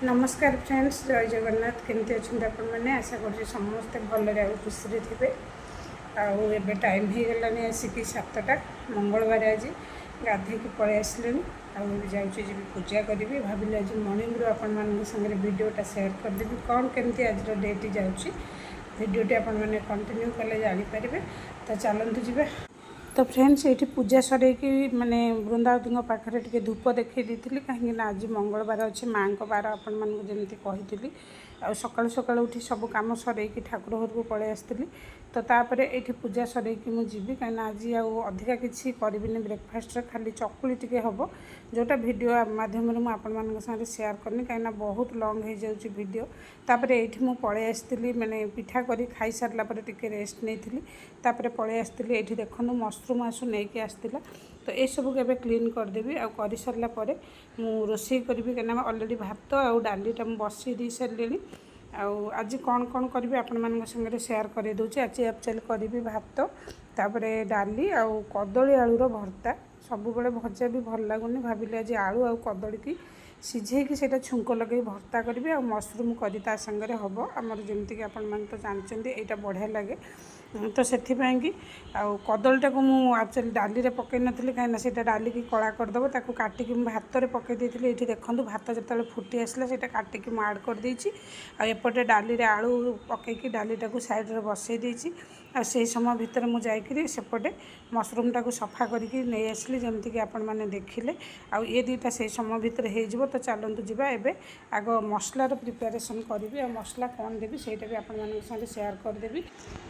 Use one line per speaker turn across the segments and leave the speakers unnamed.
नमस्कार फ्रेंड्स, जय जगन्नाथ। केमती अच्छे आपण मैंने आशा कर समस्ते भलरे आ खुशी थे। आबे टाइम हो गलानी आसिक 7टा मंगलवार आज गाधे पलि आसले जी पूजा करी भाविली आज मॉर्निंग आपण सागर वीडियोटा शेयर करदेवी कौन केमती आज डेट जाऊँगी वीडियोटी आपण मैंने कंटिन्यू कले जापर। तो चलतु जी। तो फ्रेंड्स ये पूजा सर माने वृंदावती पाखे टे धूप देखी दी कहीं आज मंगलवार अच्छे माँ को बार आपण मानक जमी कही आ सकालू सकालू उठी सब कम सर ठाकुर घर को पलि आसती। तो तापर ये पूजा सर मुझी कहीं आज अधिका किसी करी ब्रेकफास्ट खाली चकुली टे हम जोटा वीडियो मध्यम मुझे साथ शेयर करनी कहीं बहुत लंग हो जाऊँगी वीडियो। तापर ये पलि आसती मैंने पिठा कर खाई सारा टे रेस्ट नहीं तापर पलि आसती। ये देखो मशरूम आसु नहीं आसला। तो ये सब के क्लीन करदेवी आ कर सारापर मु रोषे करी कहीं अलरेडी भात आउ डालीटा मुझे बसई दी सारे। आज कौन कौन करी आपण मान संगे शेयर कर दूसरी। आज एक्चुअली करी भात तापर डाली आउ कदली आलूर भर्ता। सब बड़े भजा भी भल लगुनि भाविली आज आलू आउ कदली की सीझे से छुंक लगे भर्ता करी आ मशरूम करी सागर हम आमर जमीक आपण तो जानते यहाँ बढ़िया लगे। तो से कि कदलीटा को मुझे डाली में पकई नी कहीं डाली की कला करदेव ताको काटिकी भात में पकई दी। ये देखो भात जो फुटी आसला से काटिकी मुझे आड कर देछि। एपटे डाली रे आलू पकईकी डालीटा को साइड रे बसई देछि। आ से समय भितर मुझे सेपटे मशरूम टाक सफा करके नहीं आसली जमीक आपण मैंने देखिले। आ ये दुईटा से समय भितर हो। तो चलतु जी एबे आग मसलार प्रिपेरेसन करी आ मसला कौन देवी सेटा भी आपण मान साथ शेयर करदेवी।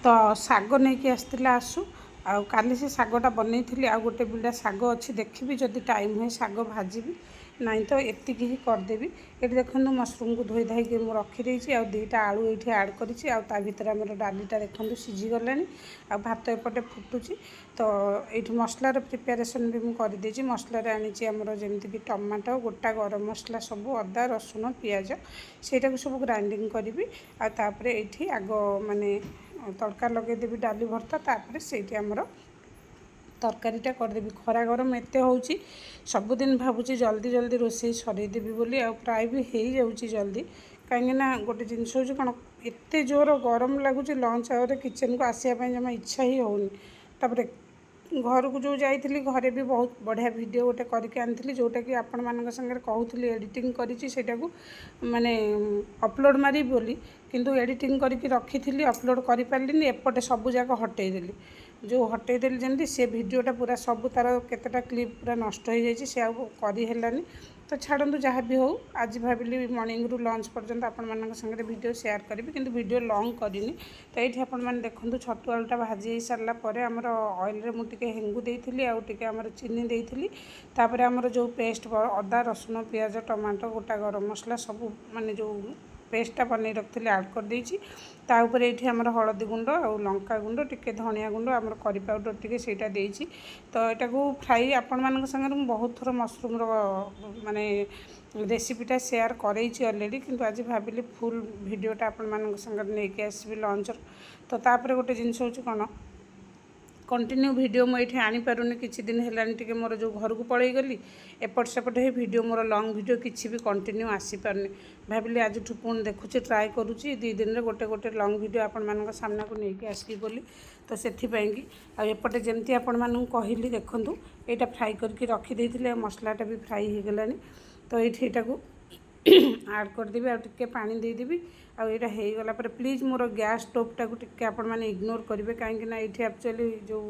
तो शाग नहीं आसला आसु आ काली से शागटा बनई थी आ गोटे बिड़ा शाग अच्छी देखी जदि टाइम हुए शाग भाजी नहीं तो एति ही करदेवी। ये देखो मशरूम को धोई धाई मुझे रखीदे आ दुईटा आलू ये आड कर भीतर आम डालीटा देखो सीझीगला आ भात एपटे फुटुची। तो ये मसलार प्रिपेरेसन भी मुझे मसलार आनी आमर जमीक टमाटो गोटा गरम मसला सब अदा रसुण पियाज सेटा सब ग्राइंडिंग करी आपर ये आग माने तड़का लगेदेवी डाली भर्ता तापर से आमर तरकारीटा करदेवी। खरा गरम एत हो सबुदिन भावुँ जल्दी जल्दी रोषे सरदेवी बोली आ प्राय भी हो जाऊँगी जल्दी कहीं गोटे जिनस हूँ कौन एत जोर गरम लगुच लंच आवर किचन को आसापी जमा इच्छा ही होनी। तापर घर को जो जाइली घरे भी बहुत बढ़िया वीडियो गोटे करके आनी जोटा कि आपण मान संगे कहूली एडिटिंग करूँ माने अपलोड मारी बोली किंतु एडिटिंग करके रखी थी अपलोड कर पारे एपटे सबू जाक हटेदेली जो हटेदेली जमी से वीडियोटा पूरा सब तार केतेटा क्लिप पूरा नष्ट हो जाए से आनी। तो छाड़ू जहाँ भी हो आज भाविली मॉर्निंग रू लंच पर्यंत आपण मान संगे वीडियो शेयर करी किंतु वीडियो लॉन्ग करनी। तो ये आपण मैंने देखो छतु आलूटा भाजी सारापर आमर ऑयल मुझे हेंगू देती आउे आमर चीनी देती तापर आमर जो पेस्ट अदा रसुण पियाज टमाटो गोटा गरम मसला सब माने जो पेस्टा बन रखी आड कर देछि। ता ऊपर ये आमर हलदी गुंड आ लंका गुंड टिके धनिया गुंड आमर करी पाउडर टिके सेटा देछि। तो यहाँ को फ्राई आपण मान संगे बहुत थर मशरूम माने रेसिपीटा शेयर करई अलरेडी किंतु आज भाविली फुल वीडियोटा आपण मान संगे लेके आसबि लंच। तो तापर गोटे जिनस हूँ कौन कंटिन्यू वीडियो मुझे आनी पारुनी किछि दिन हेलानी टिके मोर जो घर को पलि गली एपट सेपट हे वीडियो मोर लॉन्ग वीडियो किछि भी कंटिन्यू आसी पारनी। भाविली आज पुणी देखुची ट्राए करुँची 2 दिन रे गोटे गोटे लॉन्ग वीडियो आपण मान सामना को लेके आसली बोली। तो से एपटे जमती आपण मान कहली देखंतु एटा फ्राई करके रखी देथिले मसलाटा भी फ्राई हो गलानी। तो ये को आड करदेवी आगे पानी देदेवी आईटा हो गला पर प्लीज मोर गैस स्टोवटा को टिके आपण मैंने इग्नोर करेंगे कहीं एक्चुअली जो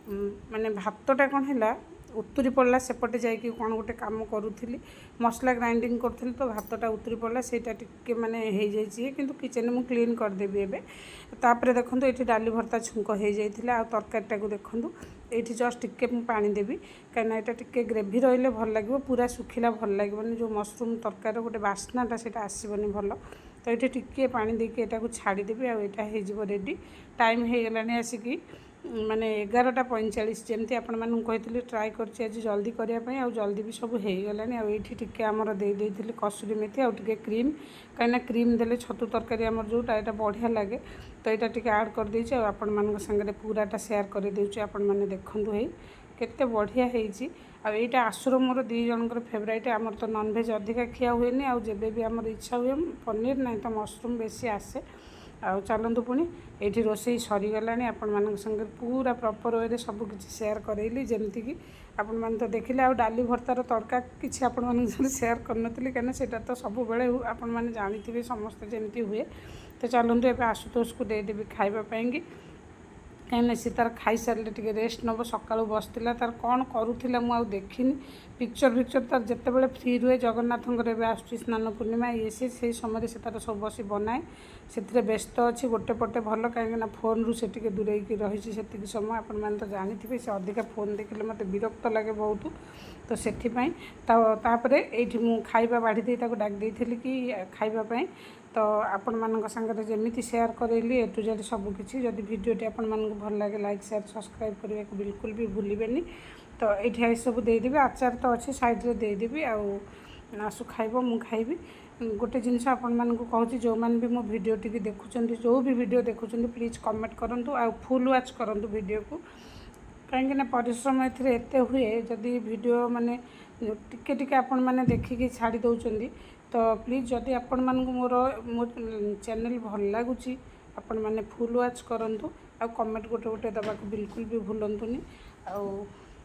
माने भातटा कौन है उतरी पड़ा सेपटे जाकि कौन गोटे कम करूली मसला ग्राइंडिंग करूँ तो भातटा उतरी पड़ा सेटा टिके माने हो जाइए किंतु किचन में क्लीन करदेवी एबे। तापर देखो ये डाली भर्ता छुंक हो जाता आ तरकारीटा को देखो ये जस्ट टिके पानी देवी कहीं यहाँ टिके ग्रेवी रही भल लगे पूरा सुखिला भल लगे जो मशरूम तरकारी गोटे बास्नाटा से आसबनी भल। तो ये टिके पानी देके को छाड़देवी आईटा हो रेडी। टाइम हो गलानी आसिकी माने 11:45 जमती आपण मानू कही ट्राए कर जल्दी करने आ जल्दी भी सब हो गलानी। ये टिके आमर दे कसुरी मेथी आगे क्रीम कहीं क्रीम देले छतु तरकारी आमर जोटा यहाँ बढ़िया लगे। तो यहाँ टिके आड कर देछि आपण मान संगे पूराटा शेयर कर देउछि आपण माने देखंतु हे केते बढ़िया हेछि आईटा आसुर मोर 2 जनकर फेवरेट आमर तो नॉनवेज अधिका खिया हुए आउ जब भी आमर इच्छा हुए पनीर ना तो मशरूम बेसी आसे आउ चलतु पुणी ये रोषे सरीगला आपण मान संगे पूरा प्रॉपर वे सबकि सेयार करेली जमीक आपण मैंने तो देखिले आउ डाली भर्तार तड़का किसी आपण मान सेयार करनी कहीं तो सब बेले आपण मैंने जानी समस्ते जमी हुए तो चलतु एवं आशुतोष को देदेवी खावाई कहीं सी तार खाई सारे टे रेस्ट नब सका बसला तार कौन करूला मुझे देखनी पिक्चर तार जिते फ्री रुए जगन्नाथ आसूँ स्नान पूर्णिमा ये से समय से तार सब बस बनाए से व्यस्त अच्छी गोटे पटे भल कहीं फोन रू से दूरे रही से समय आपण मैंने तो जानी से अधिका फोन देखिले मत विरक्त लगे बहुत तो से ये मुझे खाइबा बाढ़ी दे डाक देती कि खाइबापी तो आपण मान सागर जमी सेयार करेली ए टू जेड सबकि जदि भिडियोटी आपण मानक भल लगे लाइक शेयर सब्सक्राइब करने को बिल्कुल भी भूलें तो ये सब देदेवी आचार तो अच्छे सैड्रे देदेवी आसु खाइब मु खाइबी गोटे जिनस आपण मानक कहूँ जो मैंने भी मो भिडियोटी देखुं जो भी भिडियो देखुं प्लीज कमेंट करूँ आ फुल वाच करूँ भिडियो को कहीं परिश्रम एते हुए जदि भिडियो माने टिके टिके आपण माने देखिकी छाड़ी दौरान तो प्लीज जदि आपण मानक मोर मो चैनल भल लगुच आपण माने फुल वाच करूँ आ कमेंट गोटे गोटे दबा बिल्कुल भी भूलतुनि आ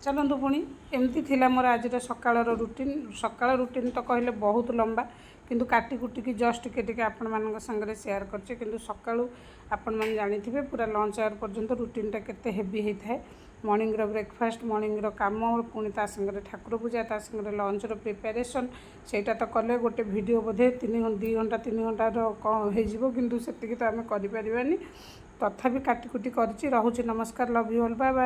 चलतु पुणी एमती थिला मोर आज सकाळ रुटीन तो कहले बहुत लंबा किंतु काटी कुटिकी जस्ट टिके आपण मान संगे सेयार करछे किंतु सकाळू आपण मान जानिथिबे पूरा लंच आवर पर्यंत रुटीनटा केते हेवी होता है मॉर्निंग ब्रेकफास्ट मॉर्निंग काम पुणी ता संगे ठाकुर पूजा ता संगे लंच प्रिपेरेसन सेटा तो कले गोटे वीडियो बोधे 2 घंटा 3 घंटा हो किंतु सेतिकी तो आम करि परिबानी तथापि काटी कुटी करछि। रहूछि नमस्कार love you all bye bye.